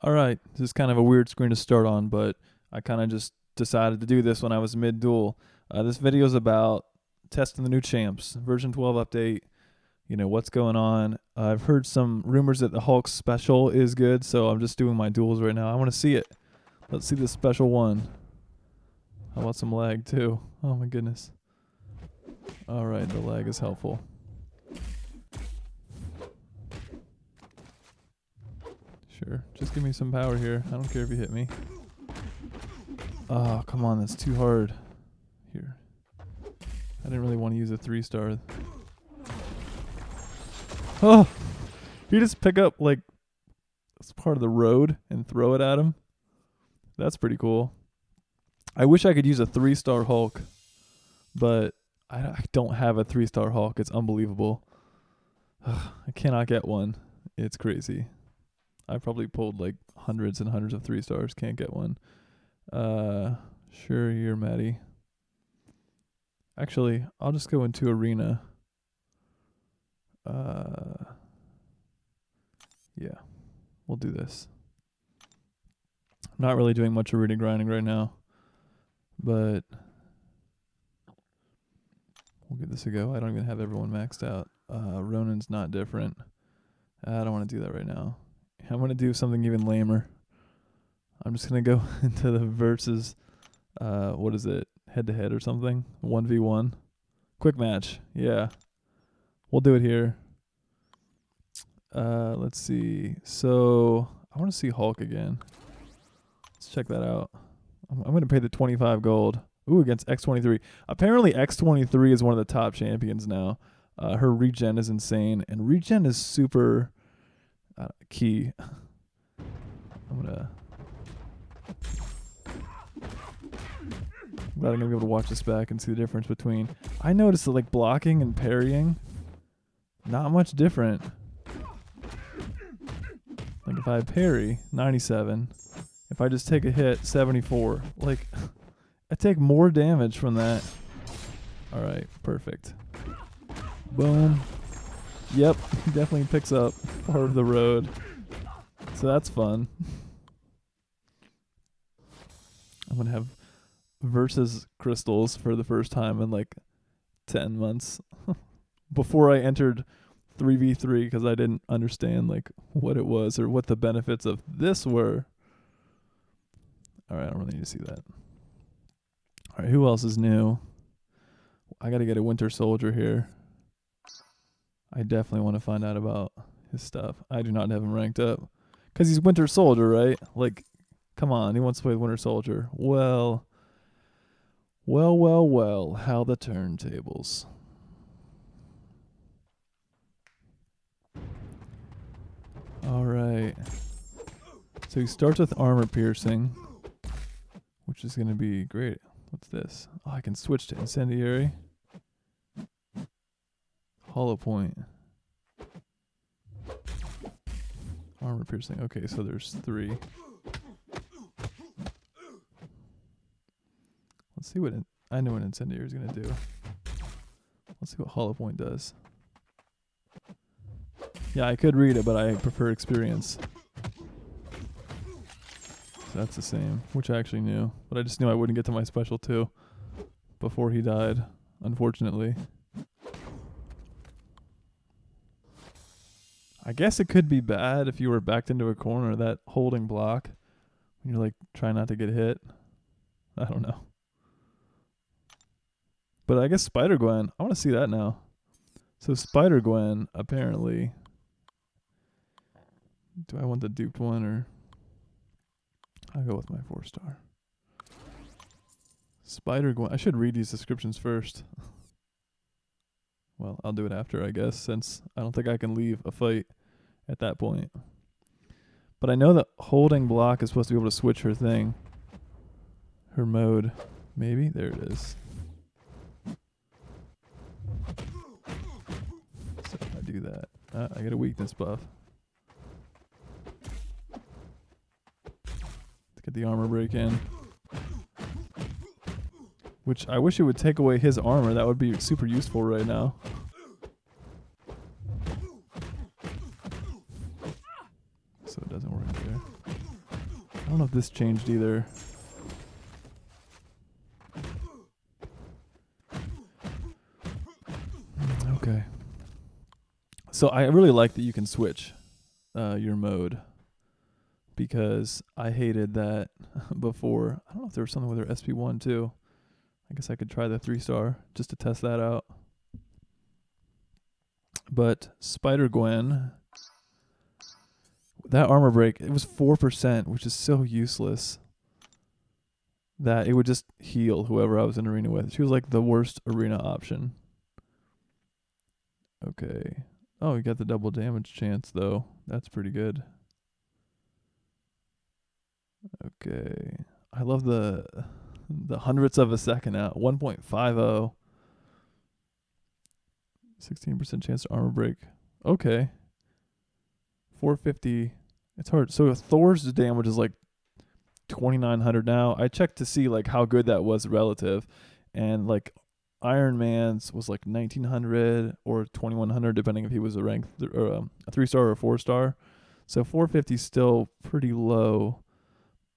Alright, this is kind of a weird screen to start on, but I kind of just decided to do this when I was mid-duel. This video is about testing the new champs, version 12 update, what's going on. I've heard some rumors that the Hulk special is good, so I'm just doing my duels right now. I want to see it. Let's see the special one. How about some lag too? Oh my goodness. Alright, the lag is helpful. Sure, just give me some power here. I don't care if you hit me. Oh, come on, that's too hard. Here. I didn't really want to use a 3-star. Oh! You just pick up, like, it's part of the road and throw it at him. That's pretty cool. I wish I could use a 3-star Hulk, but I don't have a 3-star Hulk. It's unbelievable. Ugh, I cannot get one. It's crazy. I probably pulled like hundreds and hundreds of 3-stars. Can't get one. Sure, you're Maddie. Actually, I'll just go into arena. Yeah, we'll do this. I'm not really doing much arena grinding right now, but we'll give this a go. I don't even have everyone maxed out. Ronan's not different. I don't want to do that right now. I'm going to do something even lamer. I'm just going to go into the versus, what is it, head-to-head or something? 1v1. Quick match. Yeah. We'll do it here. Let's see. So, I want to see Hulk again. Let's check that out. I'm going to pay the 25 gold. Ooh, against X23. Apparently, X23 is one of the top champions now. Her regen is insane, and regen is super key. I'm glad I'm gonna be able to watch this back and see the difference between. I noticed that like blocking and parrying, not much different. Like if I parry, 97. If I just take a hit, 74. Like I take more damage from that. All right, perfect. Boom. Yep, definitely picks up part of the road. So that's fun. I'm going to have versus crystals for the first time in like 10 months. Before I entered 3v3 because I didn't understand like what it was or what the benefits of this were. All right, I don't really need to see that. All right, who else is new? I got to get a Winter Soldier here. I definitely want to find out about his stuff. I do not have him ranked up. Because he's Winter Soldier, right? Like, come on. He wants to play Winter Soldier. Well. How the turntables. Alright. So he starts with armor piercing, which is going to be great. What's this? Oh, I can switch to incendiary. Hollow point. Armor piercing. Okay, so there's 3. Let's see what I know what incendiary is gonna do. Let's see what hollow point does. Yeah, I could read it, but I prefer experience. So that's the same, which I actually knew, but I just knew I wouldn't get to my special 2 before he died, unfortunately. I guess it could be bad if you were backed into a corner, that holding block, when you're like trying not to get hit. I don't know. But I guess Spider-Gwen, I want to see that now. So Spider-Gwen, apparently. Do I want the duped one or? I'll go with my 4-star. Spider-Gwen, I should read these descriptions first. Well, I'll do it after, I guess, since I don't think I can leave a fight at that point. But I know that holding block is supposed to be able to switch her thing. Her mode. Maybe? There it is. So if I do that, I get a weakness buff. Let's get the armor break in. Which I wish it would take away his armor. That would be super useful right now. So it doesn't work there. I don't know if this changed either. Okay. So I really like that you can switch your mode, because I hated that before. I don't know if there was something with their SP1 too. I guess I could try the 3-star just to test that out. But Spider-Gwen, that armor break, it was 4%, which is so useless that it would just heal whoever I was in arena with. She was like the worst arena option. Okay. Oh, you got the double damage chance though. That's pretty good. Okay. I love the hundredths of a second out. 1.50. 16% chance to armor break. Okay. 450. It's hard. So Thor's damage is like 2,900 now. I checked to see like how good that was relative, and like Iron Man's was like 1,900 or 2,100 depending if he was a rank or a 3-star or a 4-star. So 450 is still pretty low,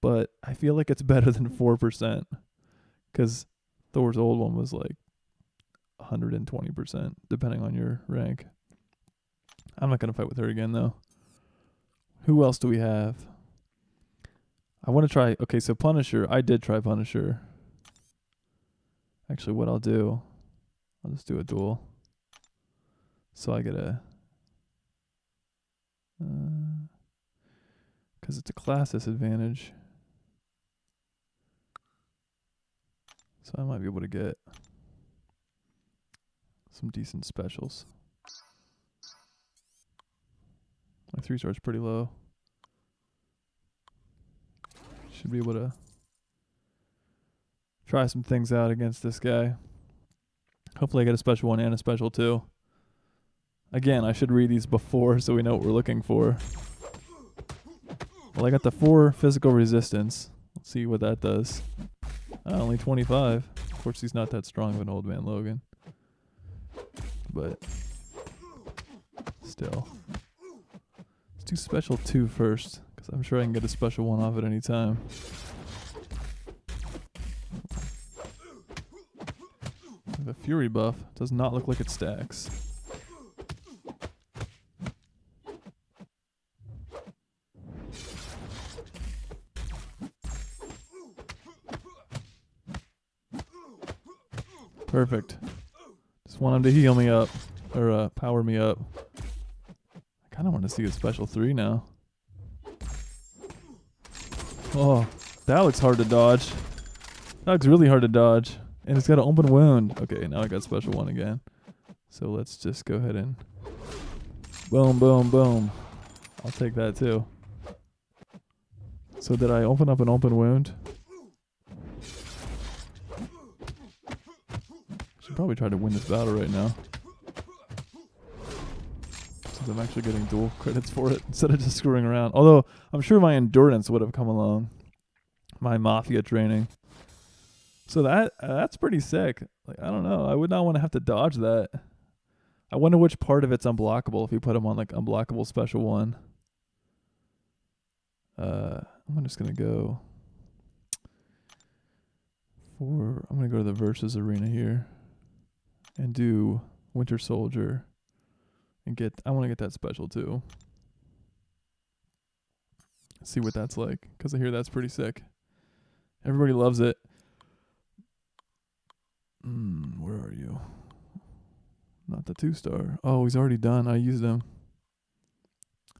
but I feel like it's better than 4%, because Thor's old one was like 120% depending on your rank. I'm not gonna fight with her again though. Who else do we have? I want to try. Okay, so Punisher. I did try Punisher. Actually, what I'll do, I'll just do a duel. So I get a, because it's a class disadvantage. So I might be able to get some decent specials. My 3-star is pretty low. Should be able to try some things out against this guy. Hopefully I get a special 1 and a special 2. Again, I should read these before so we know what we're looking for. Well, I got the 4 physical resistance. Let's see what that does. Only 25. Of course, he's not that strong of an old man Logan. But still. Let's do special 2 first, because I'm sure I can get a special 1 off at any time. The Fury buff does not look like it stacks. Perfect. Just want him to heal me up, or power me up. I kind of want to see a special 3 now. Oh, that looks hard to dodge. That looks really hard to dodge. And it's got an open wound. Okay, now I got special 1 again. So let's just go ahead and boom, boom, boom. I'll take that too. So did I open up an open wound? Should probably try to win this battle right now, since I'm actually getting dual credits for it instead of just screwing around. Although I'm sure my endurance would have come along. My Mafia training. So that's pretty sick. Like, I don't know. I would not want to have to dodge that. I wonder which part of it's unblockable if you put him on like unblockable special 1. I'm just gonna go for. I'm gonna go to the versus arena here and do Winter Soldier and get. I want to get that special too. See what that's like, because I hear that's pretty sick. Everybody loves it. Where are you? Not the 2-star. Oh, he's already done. I used him.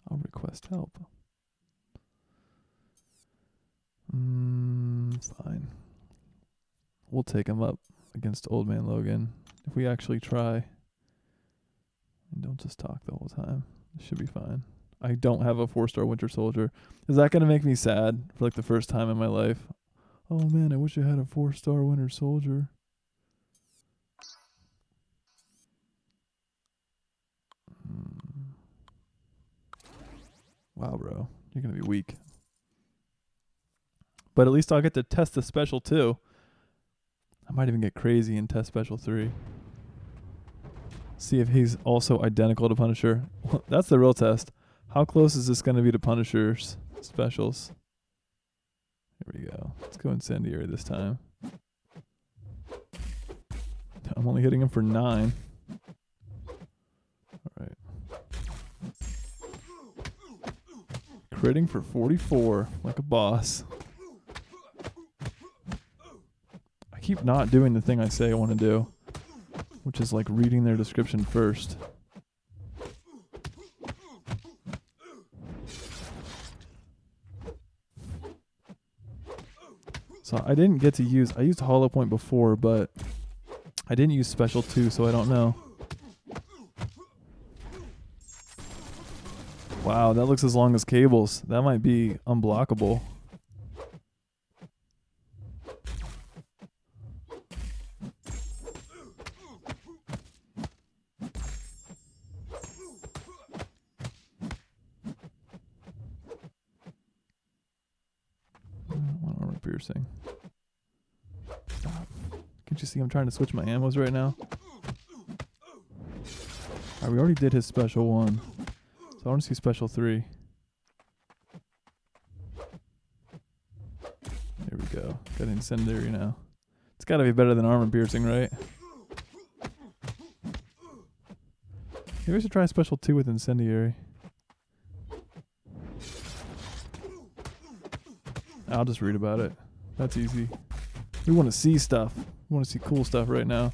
I'll request help. Fine. We'll take him up against Old Man Logan if we actually try. And don't just talk the whole time. It should be fine. I don't have a 4-star Winter Soldier. Is that going to make me sad for like the first time in my life? Oh man, I wish I had a 4-star Winter Soldier. Wow, bro. You're going to be weak. But at least I'll get to test the special 2. I might even get crazy and test special 3. See if he's also identical to Punisher. That's the real test. How close is this going to be to Punisher's specials? Here we go. Let's go incendiary this time. I'm only hitting him for 9. Alright. Critting for 44, like a boss. I keep not doing the thing I say I want to do, which is like reading their description first. So I didn't get to use, I used Hollow Point before, but I didn't use Special 2, so I don't know. Wow, that looks as long as cables. That might be unblockable. One armor piercing. Stop. Can't you see I'm trying to switch my ammos right now? Alright, we already did his special 1. So I want to see special 3. Here we go. Got incendiary now. It's got to be better than armor piercing, right? Maybe we should try special 2 with incendiary. I'll just read about it. That's easy. We want to see stuff. We want to see cool stuff right now.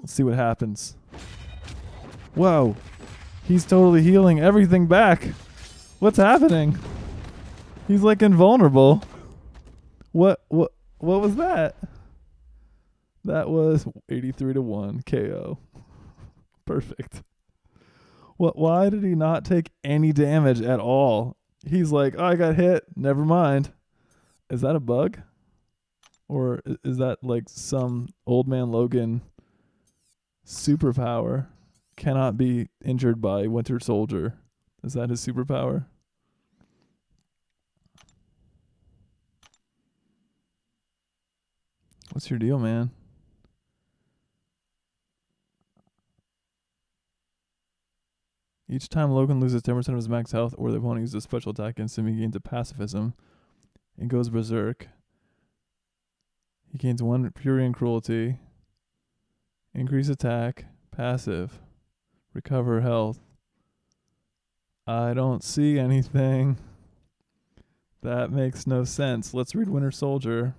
Let's see what happens. Whoa. He's totally healing everything back. What's happening? He's like invulnerable. What was that? That was 83-1 KO. Perfect. Why did he not take any damage at all? He's like, oh, I got hit. Never mind. Is that a bug? Or is that like some Old Man Logan superpower? Cannot be injured by Winter Soldier. Is that his superpower? What's your deal, man? Each time Logan loses 10% of his max health or the opponent uses a special attack against him, he gains a pacifism and goes berserk. He gains 1 fury and cruelty. Increase attack. Passive. Recover health. I don't see anything. That makes no sense. Let's read Winter Soldier.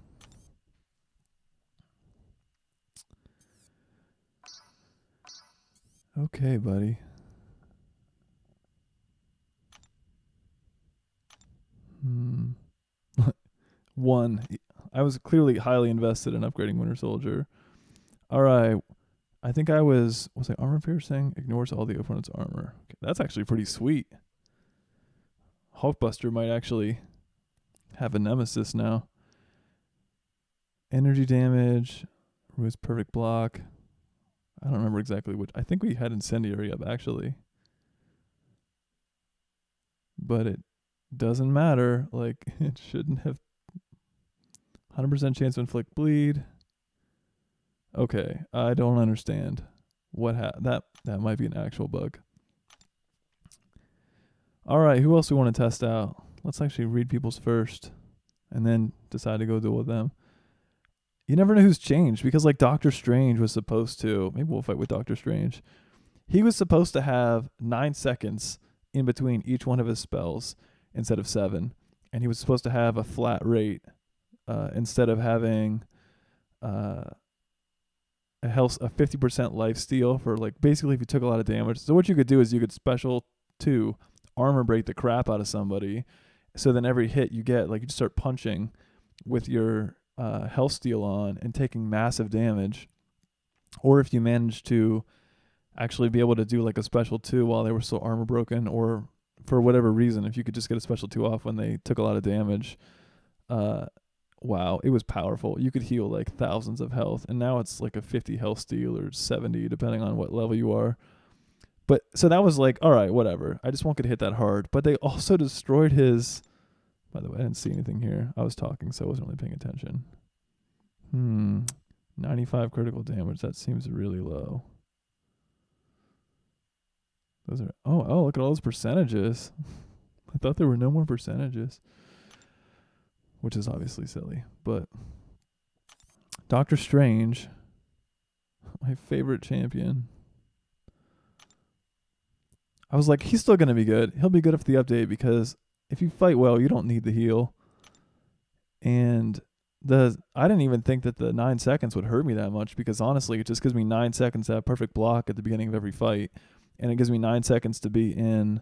Okay, buddy. One. I was clearly highly invested in upgrading Winter Soldier. Alright. I think I was I armor piercing? Ignores all the opponent's armor. Okay, that's actually pretty sweet. Hulkbuster might actually have a nemesis now. Energy damage. Was perfect block. I don't remember exactly which. I think we had incendiary up actually. But it doesn't matter. Like, it shouldn't have. 100% chance to inflict bleed. Okay, I don't understand. That might be an actual bug. Alright, who else do we want to test out? Let's actually read people's first. And then decide to go deal with them. You never know who's changed. Because like Doctor Strange was supposed to. Maybe we'll fight with Doctor Strange. He was supposed to have 9 seconds in between each one of his spells instead of 7. And he was supposed to have a flat rate instead of having a 50% life steal for like basically if you took a lot of damage. So what you could do is you could special 2 armor break the crap out of somebody. So then every hit you get, like you just start punching with your health steal on and taking massive damage. Or if you manage to actually be able to do like a special 2 while they were still armor broken, or for whatever reason, if you could just get a special 2 off when they took a lot of damage. Wow, it was powerful. You could heal like thousands of health, and now it's like a 50 health steal or 70 depending on what level you are. But so that was like, all right, whatever. I just won't get hit that hard. But they also destroyed his. By the way, I didn't see anything here. I was talking, so I wasn't really paying attention. 95 critical damage. That seems really low. Those are look at all those percentages. I thought there were no more percentages, which is obviously silly. But Doctor Strange, my favorite champion. I was like, he's still going to be good. He'll be good after the update because if you fight well, you don't need the heal. And I didn't even think that the 9 seconds would hurt me that much because honestly, it just gives me 9 seconds to have perfect block at the beginning of every fight. And it gives me 9 seconds to be in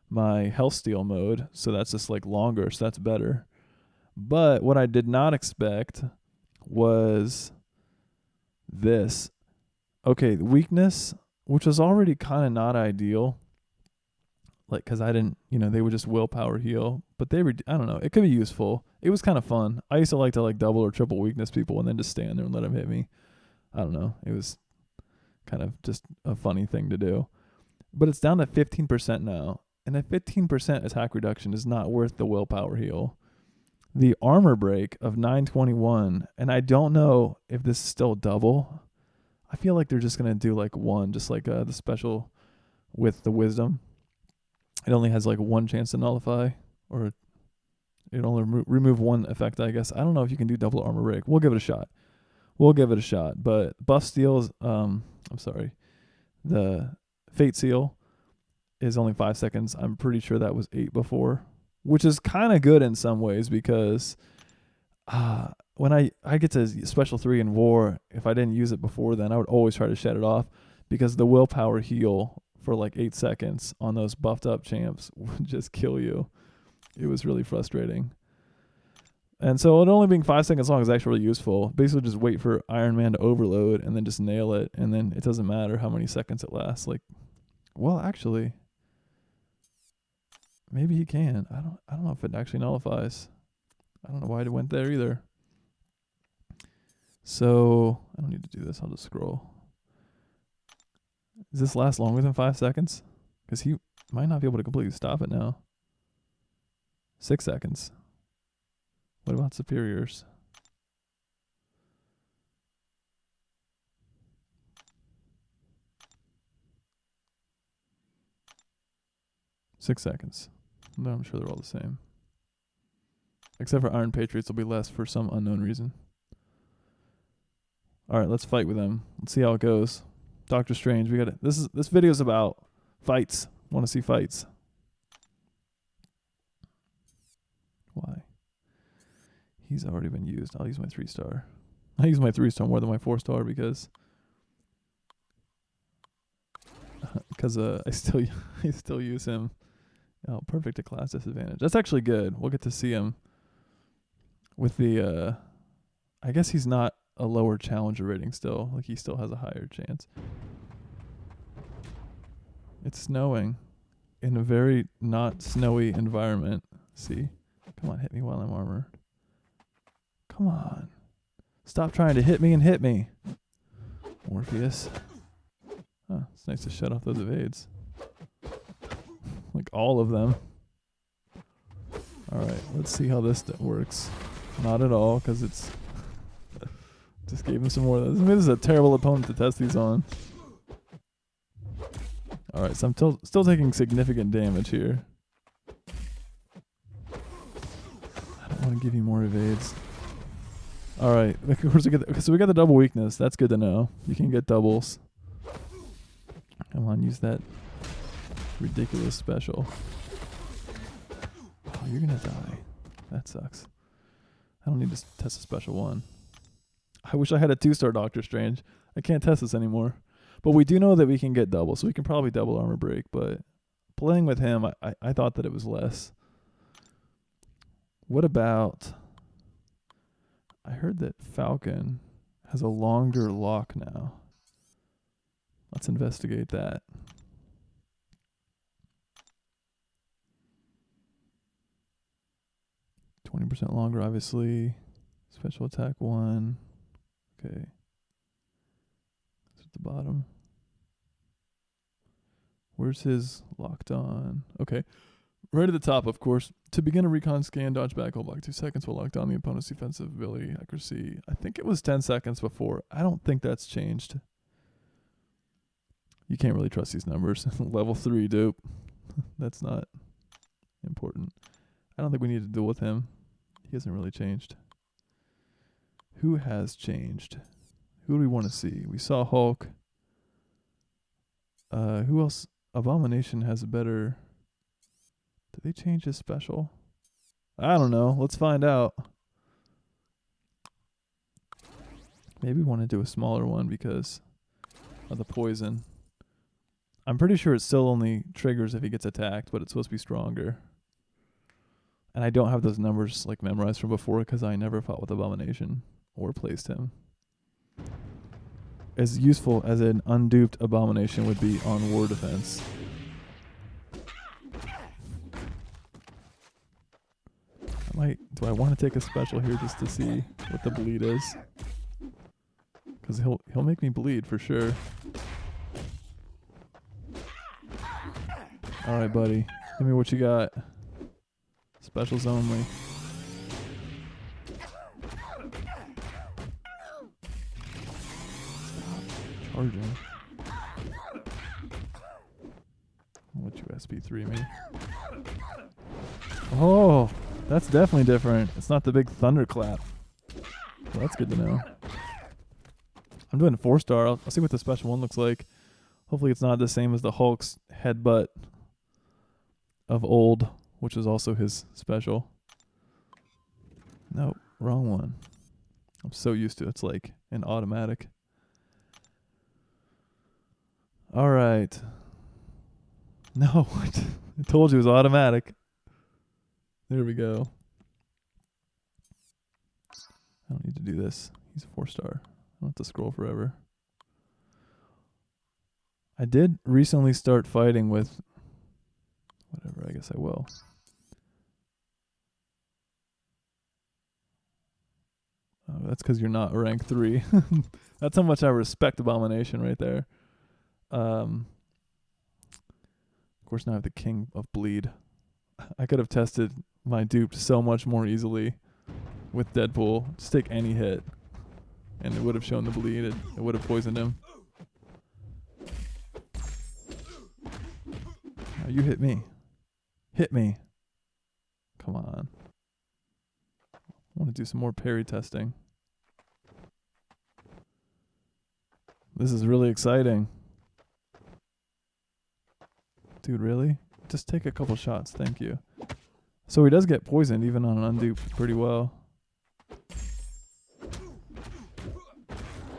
my health steal mode. So that's just like longer. So that's better. But what I did not expect was this. Okay, the weakness, which was already kind of not ideal. Like, because I didn't, they would just willpower heal. But I don't know. It could be useful. It was kind of fun. I used to like double or triple weakness people and then just stand there and let them hit me. I don't know. It was kind of just a funny thing to do. But it's down to 15% now. And a 15% attack reduction is not worth the willpower heal. The armor break of 921, and I don't know if this is still double. I feel like they're just going to do like one, just like the special with the wisdom. It only has like one chance to nullify, or it only remove one effect, I guess. I don't know if you can do double armor break. We'll give it a shot. But buff steals, the fate seal is only 5 seconds. I'm pretty sure that was 8 before, which is kind of good in some ways because when I get to special 3 in war, if I didn't use it before then, I would always try to shed it off because the willpower heal for like 8 seconds on those buffed up champs would just kill you. It was really frustrating. And so it only being 5 seconds long is actually really useful. Basically just wait for Iron Man to overload and then just nail it, and then it doesn't matter how many seconds it lasts. Like, well, actually, maybe he can. I don't know if it actually nullifies. I don't know why it went there either. So I don't need to do this. I'll just scroll. Does this last longer than 5 seconds? Because he might not be able to completely stop it now. 6 seconds. What about superiors? Six seconds. No, I'm sure they're all the same. Except for Iron Patriots will be less for some unknown reason. Alright, let's fight with them. Let's see how it goes. Doctor Strange, we got it. This video is about fights. Want to see fights. Why? He's already been used. I'll use my 3-star. I use my 3-star more than my 4-star because I still use him. Oh, perfect at class disadvantage. That's actually good. We'll get to see him with the I guess he's not a lower challenger rating still. Like he still has a higher chance. It's snowing in a very not snowy environment. See? Come on, hit me while I'm armored. Come on. Stop trying to hit me and hit me. Morpheus. Oh, it's nice to shut off those evades. Like all of them. Alright, let's see how this works. Not at all, because it's... just gave him some more. This is a terrible opponent to test these on. Alright, so I'm still taking significant damage here. I don't want to give you more evades. Alright, so we got the double weakness. That's good to know. You can get doubles. Come on, use that ridiculous special. Oh, you're gonna die. That sucks. I don't need to test a special one. I wish I had a 2-star Doctor Strange. I can't test this anymore. But we do know that we can get double, so we can probably double armor break. But playing with him, I thought that it was less. What about... I heard that Falcon has a longer lock now. Let's investigate that. %20 longer, obviously. Special attack 1. Okay. It's at the bottom. Where's his locked on? Okay. Right at the top, of course. To begin a recon scan, dodge back, hold back 2 seconds will lock down the opponent's defensive ability, accuracy. I think it was 10 seconds before. I don't think that's changed. You can't really trust these numbers. Level 3 dupe. That's not important. I don't think we need to deal with him. He hasn't really changed. Who has changed? Who do we want to see? We saw Hulk. Who else? Abomination has a better... Did they change his special? I don't know. Let's find out. Maybe we want to do a smaller one because of the poison. I'm pretty sure it still only triggers if he gets attacked, but it's supposed to be stronger. And I don't have those numbers like memorized from before because I never fought with Abomination or placed him. As useful as an unduped Abomination would be on war defense. Do I want to take a special here just to see what the bleed is? Because he'll make me bleed for sure. All right, buddy. Give me what you got. Specials only. Stop charging. I'll let you SP3 me. Oh, that's definitely different. It's not the big thunderclap. Well, that's good to know. I'm doing a 4-star. I'll see what the special one looks like. Hopefully it's not the same as the Hulk's headbutt of old, which is also his special. Nope, wrong one. I'm so used to it. It's like an automatic. All right. No, I told you it was automatic. There we go. I don't need to do this. He's a 4-star. I don't have to scroll forever. I did recently start fighting with... Whatever, I guess I will. Oh, that's because you're not rank 3. That's how much I respect Abomination right there. Of course, now I have the King of Bleed. I could have tested my dupe so much more easily with Deadpool. Just take any hit, and it would have shown the bleed. It would have poisoned him. Now you hit me. Hit me. Come on. I want to do some more parry testing. This is really exciting. Dude, really? Just take a couple shots, thank you. So he does get poisoned even on an undupe pretty well.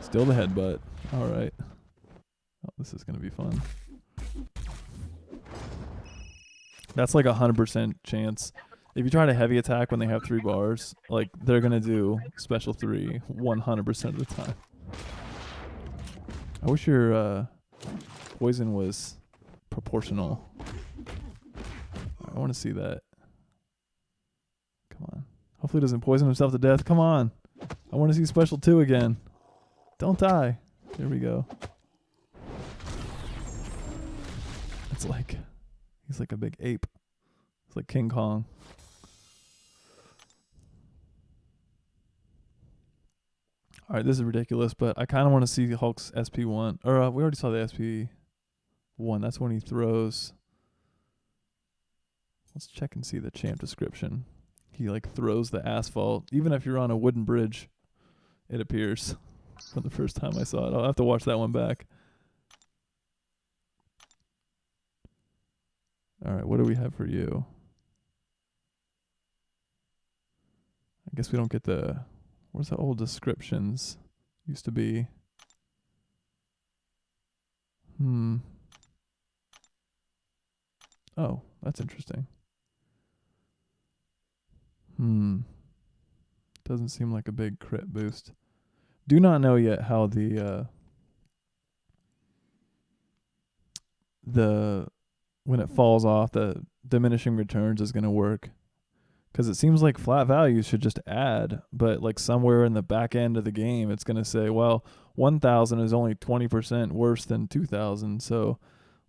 Still the headbutt. Alright. Oh, this is going to be fun. That's like 100% chance. If you try to heavy attack when they have 3 bars, like they're going to do special 3 100% of the time. I wish your poison was proportional. I want to see that. Come on. Hopefully he doesn't poison himself to death. Come on. I want to see special 2 again. Don't die. There we go. It's like, he's like a big ape. It's like King Kong. All right, this is ridiculous, but I kind of want to see Hulk's SP1. Or we already saw the SP1. That's when he throws. Let's check and see the champ description. He like throws the asphalt. Even if you're on a wooden bridge, it appears from the first time I saw it. I'll have to watch that one back. All right, what do we have for you? I guess we don't get the... Where's the old descriptions? Used to be... Oh, that's interesting. Doesn't seem like a big crit boost. Do not know yet how the when it falls off, the diminishing returns is going to work. Because it seems like flat values should just add, but like somewhere in the back end of the game, it's going to say, well, 1,000 is only 20% worse than 2,000. So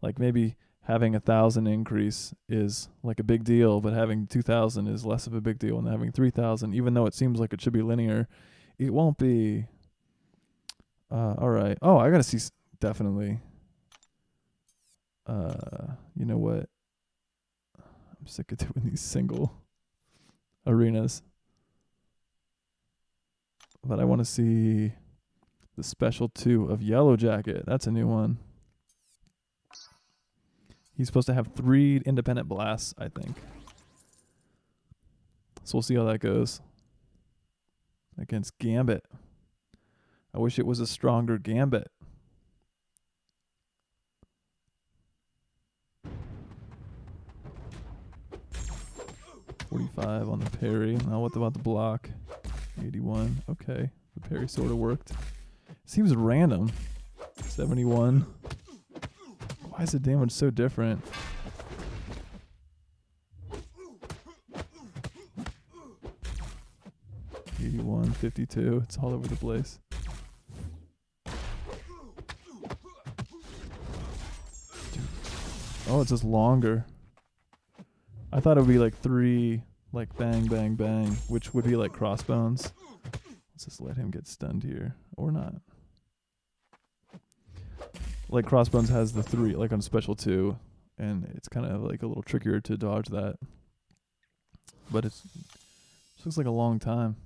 like maybe having 1,000 increase is like a big deal, but having 2,000 is less of a big deal, and having 3,000, even though it seems like it should be linear, it won't be. All right. Oh, I got to see definitely. You know what? I'm sick of doing these single arenas. But I want to see the special 2 of Yellow Jacket. That's a new one. He's supposed to have 3 independent blasts, I think. So we'll see how that goes. Against Gambit. I wish it was a stronger Gambit. $45 on the parry. Now what about the block? 81. Okay. The parry sort of worked. Seems random. 71. Why is the damage so different? $81, $52. It's all over the place. Oh, it's just longer. I thought it would be like 3, like bang, bang, bang, which would be like crossbones. Let's just let him get stunned here. Or not. Like crossbones has the 3, like on special 2. And it's kind of like a little trickier to dodge that. But it looks like a long time.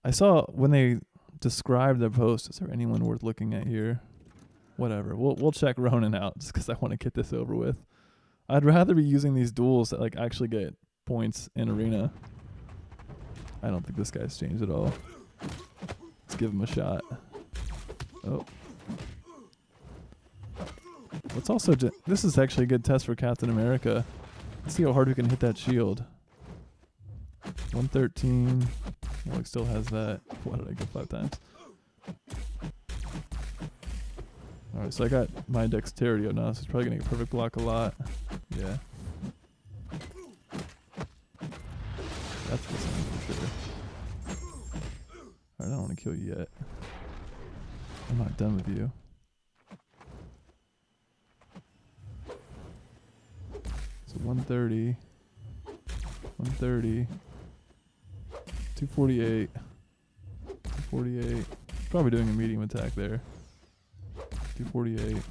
I saw when they described the post, is there anyone worth looking at here? Whatever. We'll check Ronan out just because I want to get this over with. I'd rather be using these duels that like actually get points in arena. I don't think this guy's changed at all. Let's give him a shot. Oh. Let's also this is actually a good test for Captain America. Let's see how hard we can hit that shield. 113. Well, it still has that. Why did I go 5 times? Alright, so I got my dexterity up now, so it's probably going to get perfect block a lot. Yeah. That's the same for sure. Alright, I don't want to kill you yet. I'm not done with you. So 130. 130. 248. 248. Probably doing a medium attack there. 248.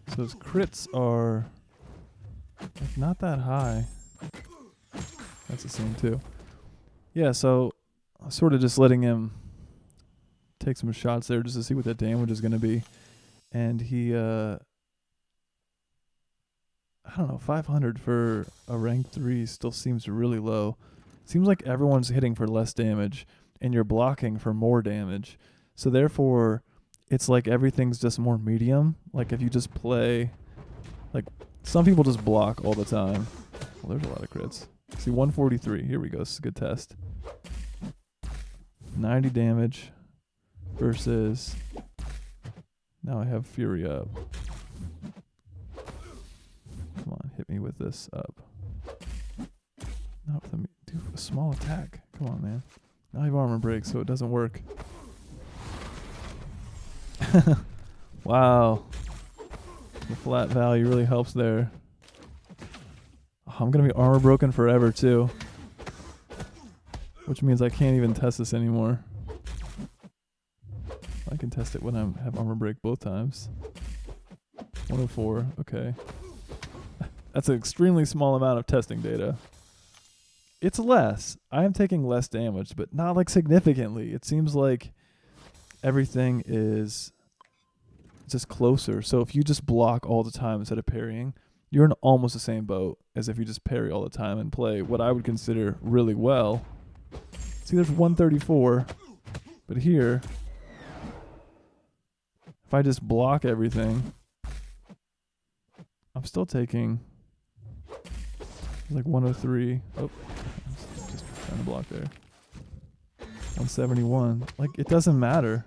So his crits are like not that high. That's the same too. Yeah, so sort of just letting him take some shots there just to see what that damage is going to be. And he, I don't know, 500 for a rank 3 still seems really low. Seems like everyone's hitting for less damage and you're blocking for more damage. So therefore, it's like everything's just more medium. Like if you just play, like some people just block all the time. Well, there's a lot of crits. See, 143. Here we go. This is a good test. 90 damage versus, now I have Fury up. Come on, hit me with this up. Not with a, do a small attack. Come on, man. Now I have armor break, so it doesn't work. Wow. The flat value really helps there. Oh, I'm going to be armor broken forever, too. Which means I can't even test this anymore. I can test it when I have armor break both times. 104, okay. That's an extremely small amount of testing data. It's less. I am taking less damage, but not like significantly. It seems like everything is just closer. So if you just block all the time instead of parrying, you're in almost the same boat as if you just parry all the time and play what I would consider really well. See, there's 134, but here, if I just block everything, I'm still taking like 103. Oh, just trying to block there. 171. Like, it doesn't matter.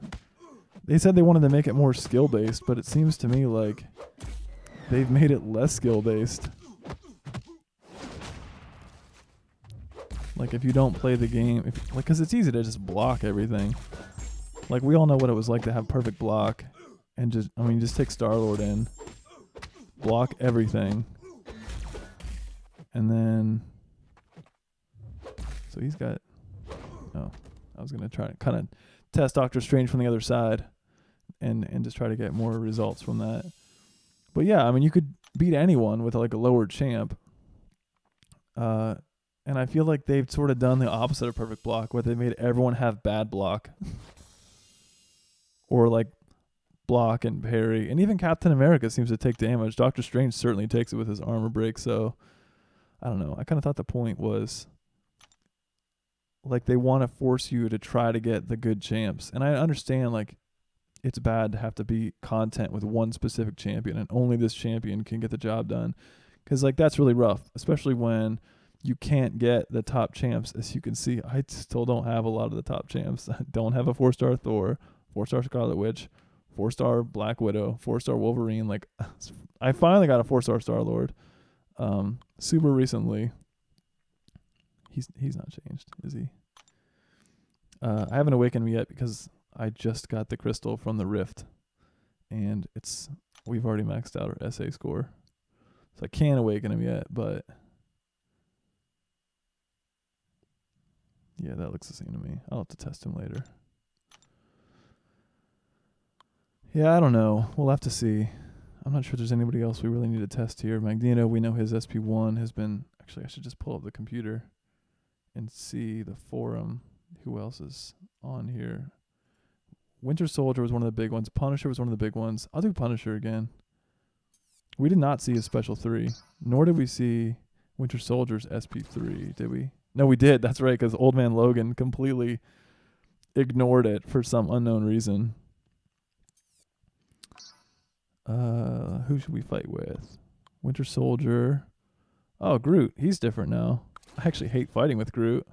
They said they wanted to make it more skill-based, but it seems to me like they've made it less skill-based. Like, if you don't play the game, because it's easy to just block everything. Like, we all know what it was like to have perfect block. And just take Star-Lord in. Block everything. And then, so he's got, oh, I was going to try to kind of test Doctor Strange from the other side and just try to get more results from that. But yeah, I mean, you could beat anyone with like a lower champ. And I feel like they've sort of done the opposite of perfect block, where they made everyone have bad block. Or like block and parry. And even Captain America seems to take damage. Doctor Strange certainly takes it with his armor break, so I don't know. I kind of thought the point was like they want to force you to try to get the good champs. And I understand like it's bad to have to be content with one specific champion and only this champion can get the job done. Because like that's really rough, especially when you can't get the top champs. As you can see, I still don't have a lot of the top champs. I don't have a 4-star Thor, 4-star Scarlet Witch, 4-star Black Widow, 4-star Wolverine. Like I finally got a 4-star Star-Lord super recently. He's not changed, is he? I haven't awakened him yet because I just got the crystal from the Rift, and we've already maxed out our SA score, so I can't awaken him yet. But yeah, that looks the same to me. I'll have to test him later. Yeah, I don't know. We'll have to see. I'm not sure there's anybody else we really need to test here. Magneto, we know his SP1 has been... Actually, I should just pull up the computer and see the forum. Who else is on here? Winter Soldier was one of the big ones. Punisher was one of the big ones. I'll do Punisher again. We did not see his Special 3, nor did we see Winter Soldier's SP3, did we? No, we did. That's right, because Old Man Logan completely ignored it for some unknown reason. Who should we fight with? Winter Soldier. Oh, Groot. He's different now. I actually hate fighting with Groot.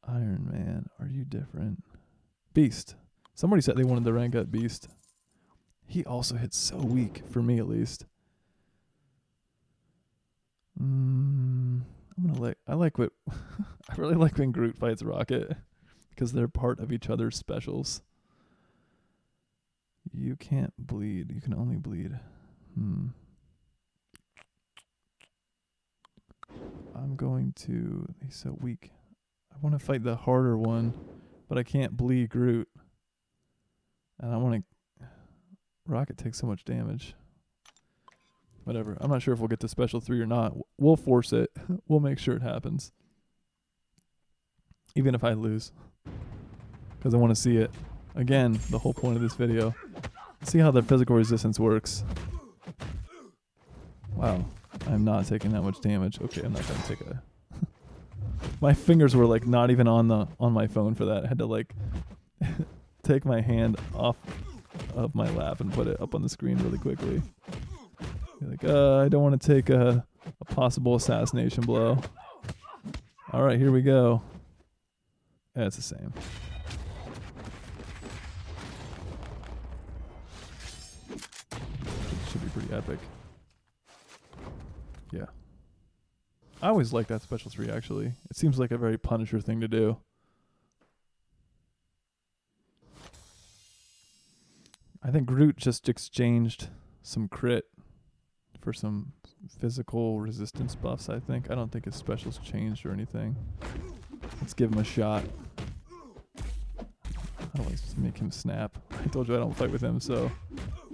Iron Man. Are you different? Beast. Somebody said they wanted to rank up Beast. He also hits so weak, for me at least. I like what... I really like when Groot fights Rocket, because they're part of each other's specials. You can't bleed. You can only bleed. I'm going to... He's so weak. I want to fight the harder one, but I can't bleed Groot. And I want to... Rocket takes so much damage. Whatever. I'm not sure if we'll get to Special 3 or not. We'll force it. We'll make sure it happens. Even if I lose. Because I want to see it. Again, the whole point of this video. See how the physical resistance works. Wow. I'm not taking that much damage. Okay, I'm not going to take a... My fingers were like not even on my phone for that. I had to like take my hand off of my lap and put it up on the screen really quickly. Like, I don't want to take a possible assassination blow. All right, here we go. Yeah, it's the same. Should be pretty epic. Yeah. I always like that Special 3, actually. It seems like a very Punisher thing to do. I think Groot just exchanged some crit for some physical resistance buffs, I think. I don't think his specials changed or anything. Let's give him a shot. How do I make him snap? I told you I don't fight with him, so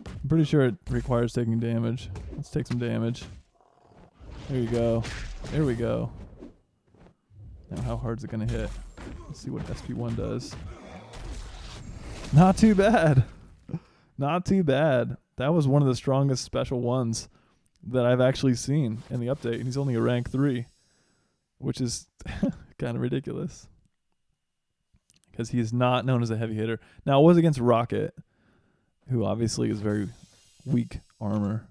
I'm pretty sure it requires taking damage. Let's take some damage. There you go. There we go. Now how hard is it going to hit? Let's see what SP1 does. Not too bad. Not too bad. That was one of the strongest special ones that I've actually seen in the update. And he's only a rank 3, which is kind of ridiculous. Because he is not known as a heavy hitter. Now, it was against Rocket, who obviously is very weak armor.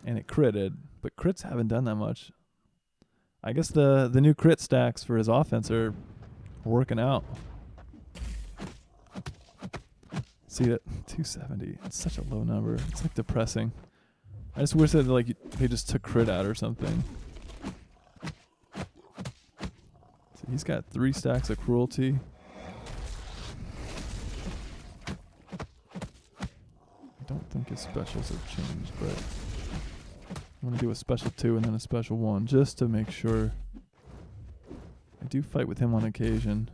And it critted. But crits haven't done that much. I guess the new crit stacks for his offense are working out. See that 270. It's such a low number. It's like depressing. I just wish that like they just took crit out or something. So he's got 3 stacks of cruelty. I don't think his specials have changed, but I'm going to do a special 2 and then a special 1 just to make sure. I do fight with him on occasion.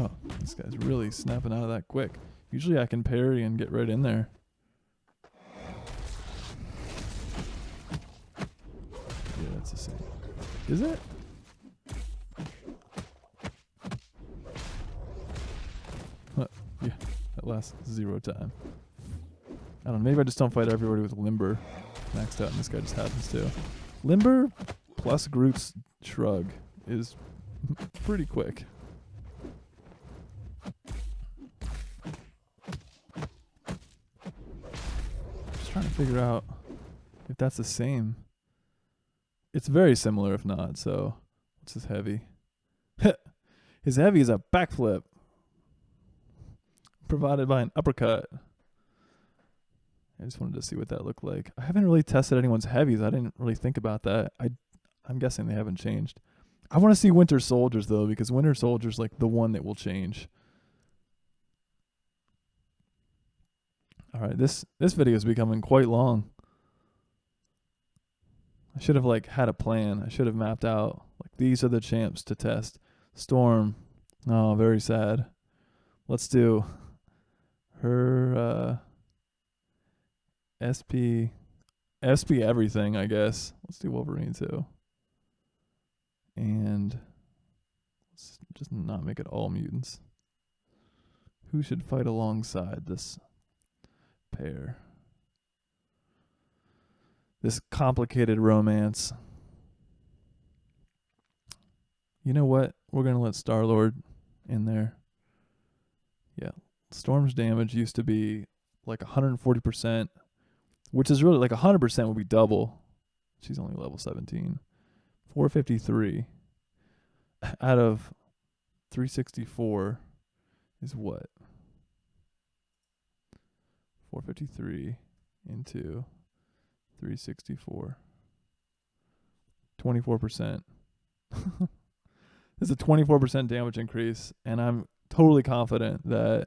Oh, this guy's really snapping out of that quick. Usually I can parry and get right in there. Yeah, that's the same. Is it? Yeah, that lasts 0 time. I don't know, maybe I just don't fight everybody with Limber maxed out and this guy just happens to. Limber plus Groot's Shrug is pretty quick. Just trying to figure out if that's the same. It's very similar if not, so what's his heavy? His heavy is a backflip. Provided by an uppercut. I just wanted to see what that looked like. I haven't really tested anyone's heavies. I didn't really think about that. I'm guessing they haven't changed. I want to see Winter Soldier's though, because Winter Soldier's like the one that will change. All right, this video is becoming quite long. I should have like had a plan. I should have mapped out like these are the champs to test. Storm. Oh, very sad. Let's do her SP everything, I guess. Let's do Wolverine too. And let's just not make it all mutants. Who should fight alongside this pair? This complicated romance. You know what? We're going to let Star-Lord in there. Yeah. Storm's damage used to be like 140%, which is really like 100% would be double. She's only level 17. 453 out of 364 is what? 453 into 364. 24%. This is a 24% damage increase, and I'm totally confident that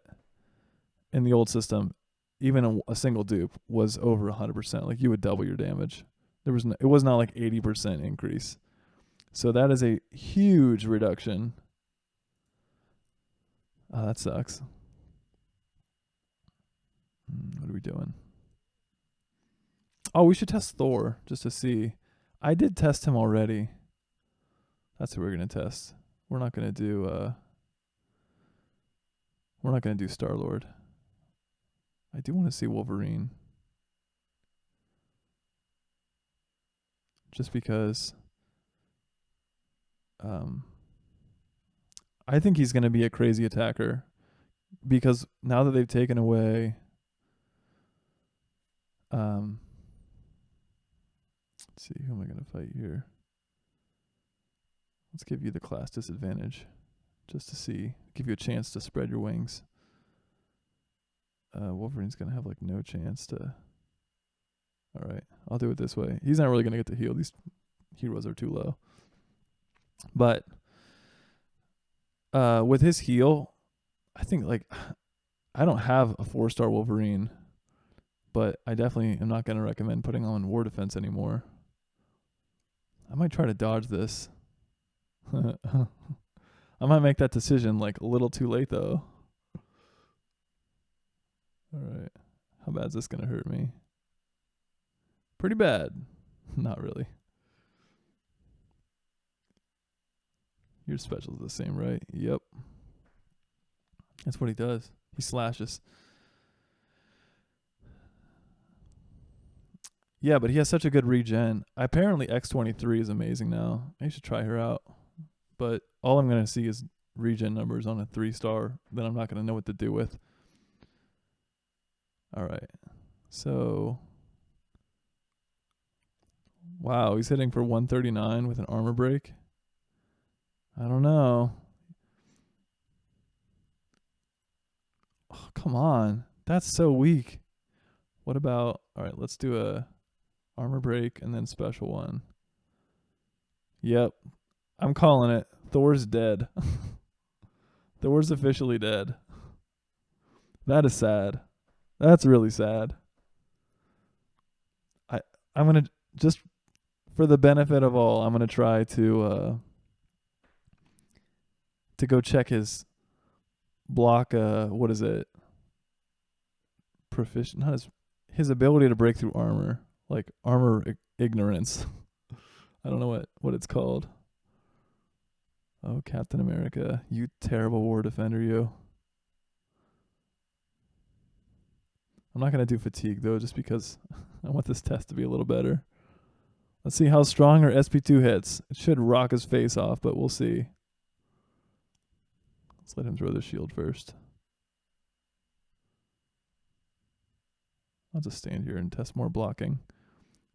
in the old system, even a single dupe was over 100%. Like you would double your damage. It was not like 80% increase. So that is a huge reduction. Oh, that sucks. What are we doing? Oh, we should test Thor just to see. I did test him already. That's who we're gonna test. We're not gonna do Star-Lord. I do want to see Wolverine. Just because I think he's gonna be a crazy attacker. Because now that they've taken away let's see, who am I gonna fight here? Let's give you the class disadvantage. Just to see. Give you a chance to spread your wings. Wolverine's going to have like no chance to. Alright, I'll do it this way. He's not really going to get to heal. These heroes are too low. But with his heal, I think like I don't have a 4-star Wolverine, but I definitely am not going to recommend putting on War Defense anymore. I might try to dodge this. I might make that decision like a little too late though. Alright. How bad is this going to hurt me? Pretty bad. Not really. Your special's the same, right? Yep. That's what he does. He slashes. Yeah, but he has such a good regen. Apparently X23 is amazing now. I should try her out. But all I'm going to see is regen numbers on a 3-star that I'm not going to know what to do with. All right. So, wow, he's hitting for 139 with an armor break. I don't know. Oh, come on. That's so weak. What about, all right, let's do a armor break and then special one. Yep. I'm calling it. Thor's dead. Thor's officially dead. That is sad. That's really sad. I I'm gonna just for the benefit of all, I'm gonna try to go check his block. What is it? Proficient, not his ability to break through armor, like armor ignorance. I don't know what it's called. Oh, Captain America, you terrible war defender, you. I'm not gonna do fatigue though, just because I want this test to be a little better. Let's see how strong our SP2 hits. It should rock his face off, but we'll see. Let's let him throw the shield first. I'll just stand here and test more blocking.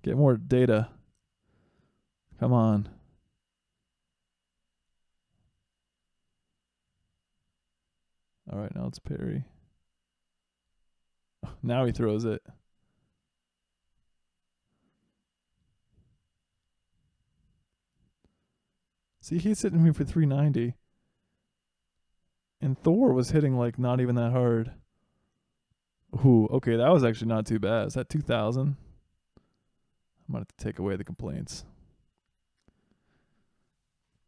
Get more data. Come on. All right, now it's parry. Now he throws it. See, he's hitting me for 390. And Thor was hitting like not even that hard. Ooh, okay, that was actually not too bad. Is that 2,000? I'm going to have to take away the complaints.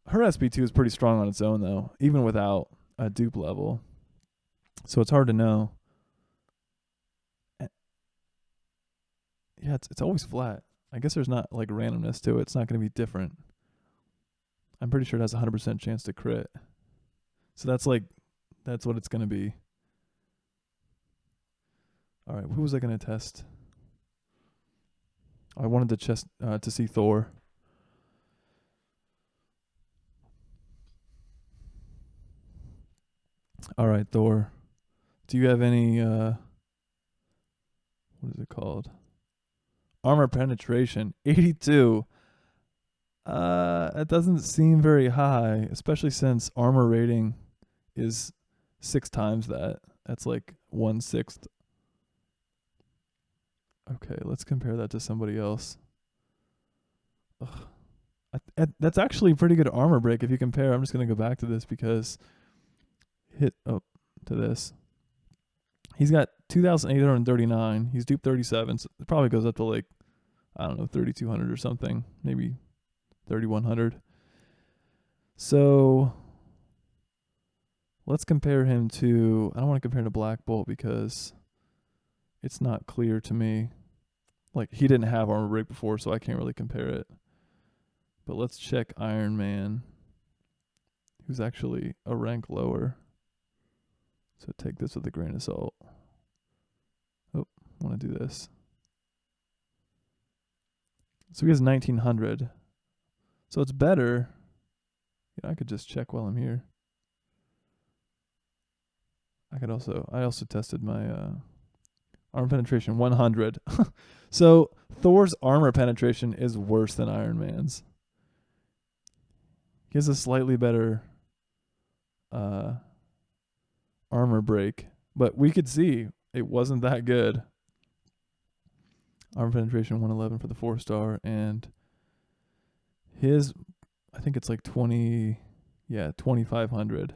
Her SP2 is pretty strong on its own, though, even without a dupe level. So it's hard to know. Yeah, it's always flat. I guess there's not like randomness to it. It's not going to be different. I'm pretty sure it has a 100% chance to crit. So that's what it's going to be. All right, who was I going to test? I wanted to see Thor. All right, Thor. Do you have any what is it called? Armor penetration, 82. That doesn't seem very high, especially since armor rating is 6 times that. That's like 1/6. Okay, let's compare that to somebody else. Ugh. That's actually pretty good armor break if you compare. I'm just gonna go back to this because to this. He's got 2,839. He's dupe 37. So it probably goes up to like, I don't know, 3,200 or something, maybe 3,100. So let's compare him to. I don't want to compare him to Black Bolt because it's not clear to me. Like, he didn't have armor break before, so I can't really compare it. But let's check Iron Man, who's actually a rank lower. So take this with a grain of salt. Oh, I want to do this. So he has 1,900. So it's better. Yeah, I could just check while I'm here. I also tested my armor penetration 100. So Thor's armor penetration is worse than Iron Man's. He has a slightly better armor break, but we could see it wasn't that good. Armor penetration 111 for the 4-star, and his, I think it's like 2,500.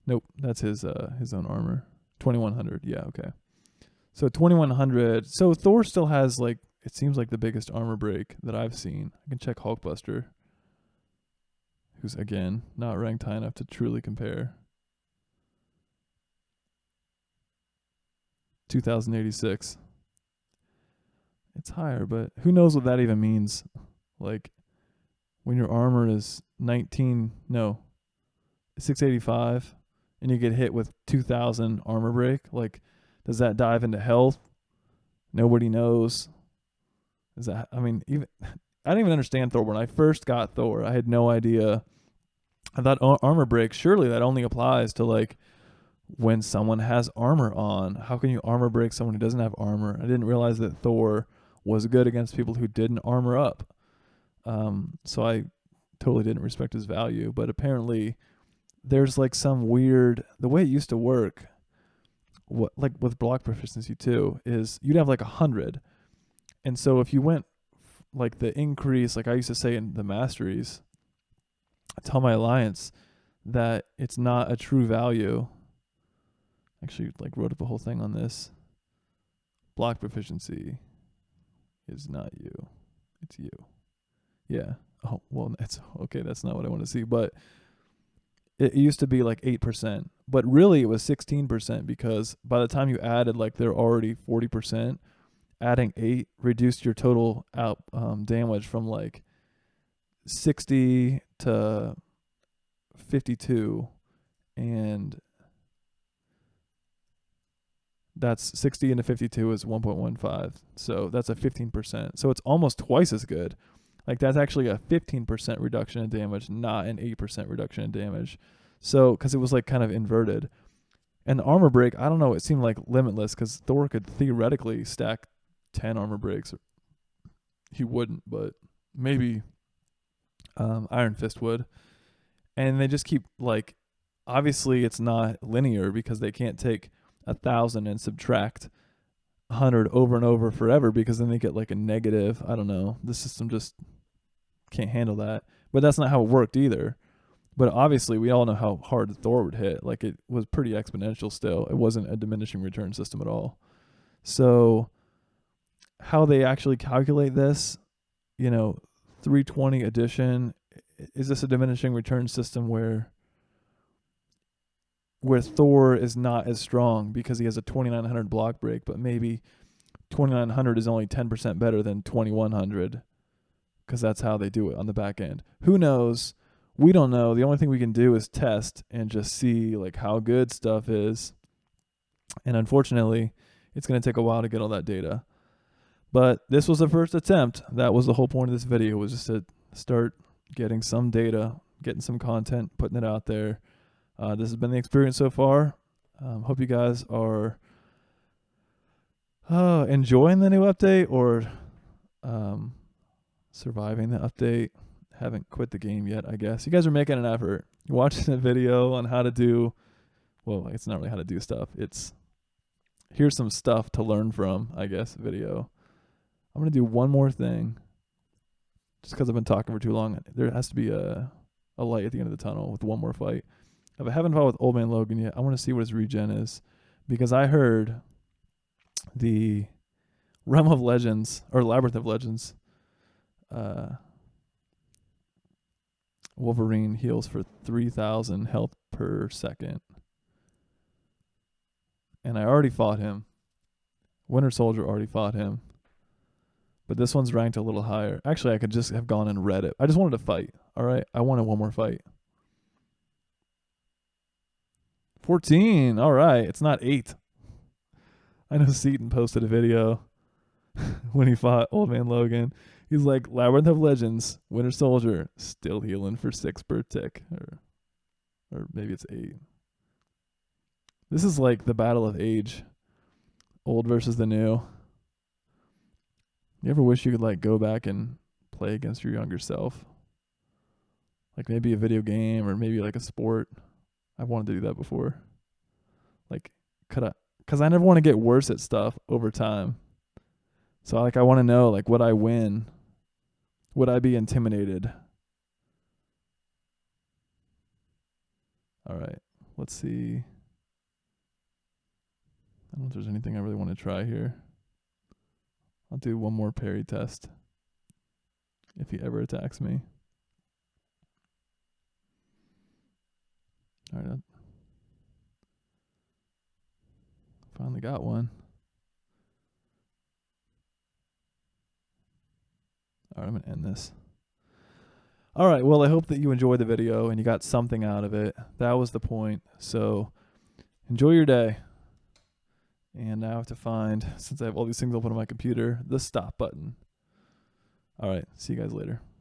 Nope, that's his own armor. 2,100. Yeah, okay. So 2,100. So Thor still has like, it seems like the biggest armor break that I've seen. I can check Hulkbuster, who's again not ranked high enough to truly compare. 2,086. It's higher, but who knows what that even means? Like, when your armor is 685 and you get hit with 2,000 armor break, like, does that dive into health? Nobody knows. I didn't even understand Thor. When I first got Thor, I had no idea. I thought armor break, surely that only applies to like when someone has armor on. How can you armor break someone who doesn't have armor? I didn't realize that Thor was good against people who didn't armor up. So I totally didn't respect his value. But apparently there's like some weird, the way it used to work, what like with block proficiency too, is you'd have like 100. And so if you went like the increase, like I used to say in the masteries, I tell my alliance that it's not a true value. Actually, like wrote up a whole thing on this. Block proficiency is not you. It's you. Yeah. Oh, well, it's okay. That's not what I want to see. But it used to be like 8%, but really it was 16% because by the time you added like they're already 40%, adding 8 reduced your total out damage from like 60 to 52, and that's 60 into 52 is 1.15. So that's a 15%. So it's almost twice as good. Like that's actually a 15% reduction in damage, not an 8% reduction in damage. So, because it was like kind of inverted. And the armor break, I don't know, it seemed like limitless because Thor could theoretically stack 10 armor breaks. He wouldn't, but maybe Iron Fist would. And they just keep like, obviously it's not linear because they can't take 1,000 and subtract 100 over and over forever because then they get like a negative. I don't know. The system just can't handle that. But that's not how it worked either. But obviously, we all know how hard Thor would hit. Like it was pretty exponential still. It wasn't a diminishing return system at all. So how they actually calculate this, 320 addition, is this a diminishing return system where Thor is not as strong because he has a 2900 block break, but maybe 2900 is only 10% better than 2100 because that's how they do it on the back end. Who knows? We don't know. The only thing we can do is test and just see like how good stuff is. And unfortunately, it's going to take a while to get all that data. But this was the first attempt. That was the whole point of this video, was just to start getting some data, getting some content, putting it out there. This has been the experience so far. Hope you guys are enjoying the new update or surviving the update. Haven't quit the game yet, I guess. You guys are making an effort. You're watching a video on how to do, well, it's not really how to do stuff. It's, here's some stuff to learn from, I guess, video. I'm going to do one more thing. Just because I've been talking for too long. There has to be a light at the end of the tunnel with one more fight. If I haven't fought with Old Man Logan yet, I want to see what his regen is. Because I heard the Realm of Legends, or Labyrinth of Legends, Wolverine heals for 3,000 health per second. And I already fought him. Winter Soldier already fought him. But this one's ranked a little higher. Actually, I could just have gone and read it. I just wanted to fight. All right? I wanted one more fight. 14. All right. It's not 8. I know Seaton posted a video when he fought Old Man Logan. He's like, Labyrinth of Legends, Winter Soldier, still healing for 6 per tick. Or maybe it's 8. This is like the battle of age. Old versus the new. You ever wish you could like go back and play against your younger self? Like maybe a video game or maybe like a sport. I've wanted to do that before. Like, because I never want to get worse at stuff over time. So I want to know, like, would I win? Would I be intimidated? All right, let's see. I don't know if there's anything I really want to try here. I'll do one more parry test if he ever attacks me. All right, finally got one. All right, I'm going to end this. All right, well, I hope that you enjoyed the video and you got something out of it. That was the point. So enjoy your day. And now I have to find, since I have all these things open on my computer, the stop button. All right, see you guys later.